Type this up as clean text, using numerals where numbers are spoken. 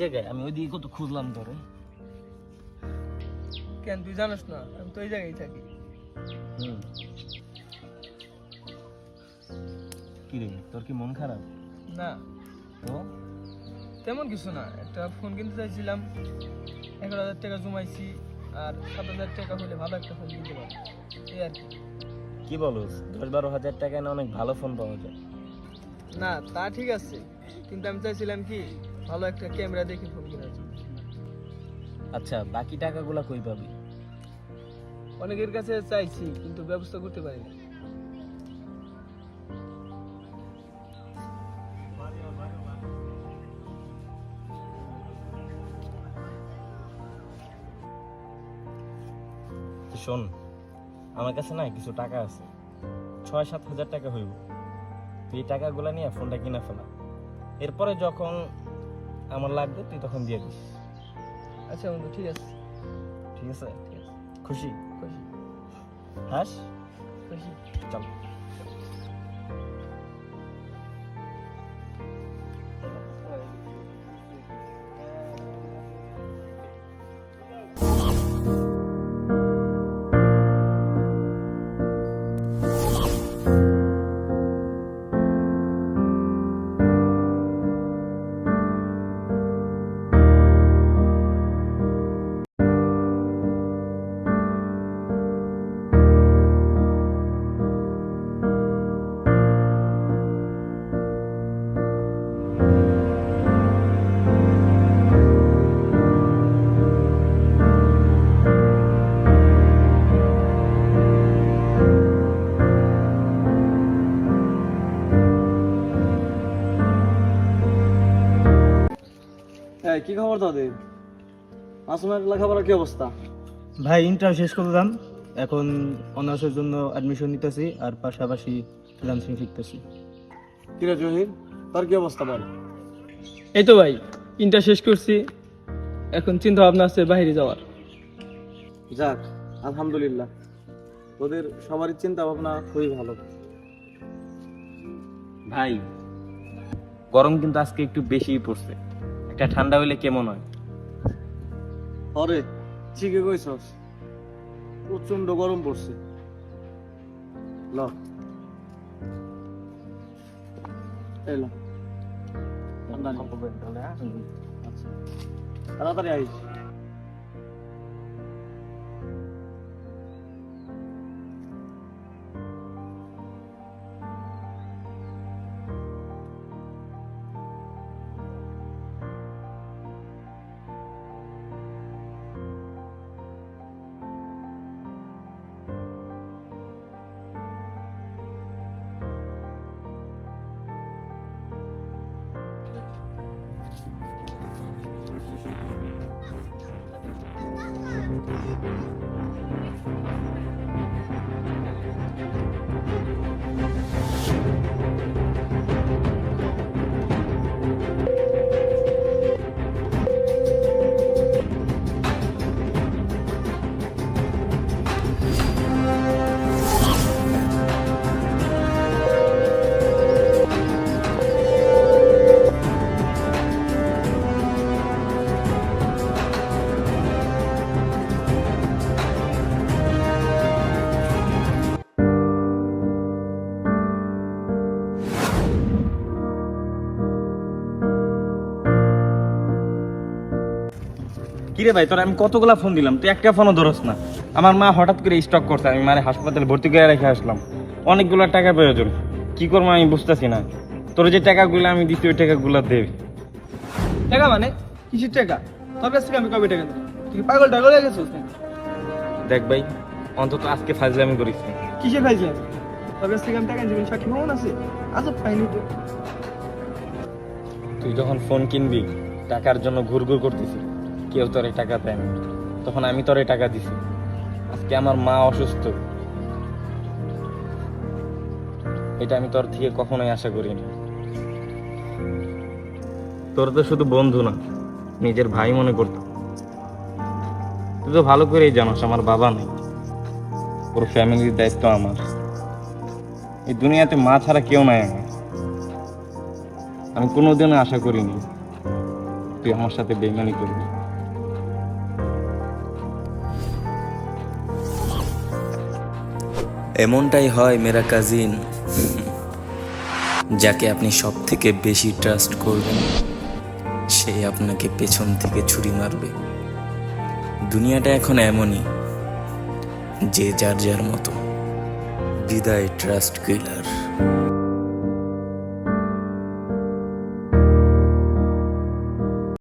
জায়গায়? আমি ওইদিকে কত খুঁজলাম তোরে। কেন তুই জানিস না আমি তো এই জায়গায় থাকি? কি রে, তোর কি মন খারাপ? না তো তেমন কিছু না, একটা ফোন কিনতে চাইছিলাম, 11,000 টাকা জমাইছি, আর 7,000 টাকা হলে ভালো একটা ফোন কিনতে পারবো, এই আর কি। কি বলস, 10-12 হাজার টাকায় না অনেক ভালো ফোন পাওয়া যায়? না তা ঠিক আছে, কিন্তু আমি চাইছিলাম কি ভালো একটা ক্যামেরা দেখে ফোন কেনার জন্য। আচ্ছা, বাকি টাকাগুলা কই পাবি? অনেকের কাছে চাইছি কিন্তু ব্যবস্থা করতে পারি না। শোন, আমার কাছে না কিছু টাকা আছে, 6-7 হাজার টাকা হইব। তুই এই টাকাগুলা নিয়ে ফোনটা কিনা ফেলা, এরপরে যখন আমার লাগবে তুই তখন দিয়ে দিস। আচ্ছা বন্ধু, ঠিক আছে। ঠিক আছে? ঠিক আছে, খুশি? খুশি হাস, খুশি। চল। কি খবর তাদের? মাসুমের লেখাপড়ার কি অবস্থা? ভাই ইন্টার শেষ করলাম, এখন অনার্সের জন্য অ্যাডমিশন নিতেছি আর পাশাপাশি ফ্রিল্যান্সিং শিখতেছি। কিরে জহির, তোর কি অবস্থা বল? এই তো ভাই, ইন্টার শেষ করছি, এখন চিন্তা ভাবনা আছে বাইরে যাওয়ার। যাক, আলহামদুলিল্লাহ, তোদের সবারই চিন্তা ভাবনা খুবই ভালো। ভাই, গরম কিন্তু আজকে একটু বেশিই পড়ছে, একটা ঠান্ডা হইলে কেমন হয়? অরে ঠিকই কইছস, প্রচন্ড গরম পড়ছে। ল এই ল, ঠান্ডা নেই। আচ্ছা, তাড়াতাড়ি আইস। কিরে ভাই, তোর আমি কতগুলা ফোন দিলাম, তুই একটা ফোনও ধরস না। আমার মা হঠাৎ করে স্টক করছে, আমি মারে হাসপাতালে ভর্তি করে রেখে আসলাম, অনেকগুলো টাকা প্রয়োজন, কি করবো আমি বুঝতেছি না। তোর যে টাকাগুলো আমি দিচ্ছি ওই টাকাগুলো দে। টাকা মানে কিসের টাকা? তোর কাছ থেকে আমি কবে টাকা দেবো? তুই কি পাগল টাগল হয়ে গেছিস নাকি? দেখ ভাই, অন্তত আজকে ফাজলামি করিস না। কিসের খাইছি আমি? তোর কাছ থেকে আমি টাকা নিয়েছি, সাক্ষী প্রমাণ আছে? আজব পাইনি তো। তুই যখন ফোন কিনবি টাকার জন্য ঘুরঘুর করতেছি, কেউ তোরে টাকা দেয় না, তখন আমি তোরে টাকা দিছি। আজকে আমার মা অসুস্থ, এটা আমি তোর থেকে কখনোই আশা করিনি। তোর তো শুধু বন্ধু না, নিজের ভাই মনে করতাম। তুই তো ভালো করেই জানোস আমার বাবা নেই, পুরো ফ্যামিলির দায়িত্ব আমার। এই দুনিয়াতে মা ছাড়া কেউ নাই আমার, আমি কোনোদিনও আশা করিনি তুই আমার সাথে বেইমানি করবি। এমনটাই হয় মেরা কাজিন, যাকে আপনি সব থেকে বেশি ট্রাস্ট করবেন সে আপনাকে পেছন থেকে ছুরি মারবে। দুনিয়াটা এখন এমনই, যে যার যার মতো। বিদায় ট্রাস্ট কিলার।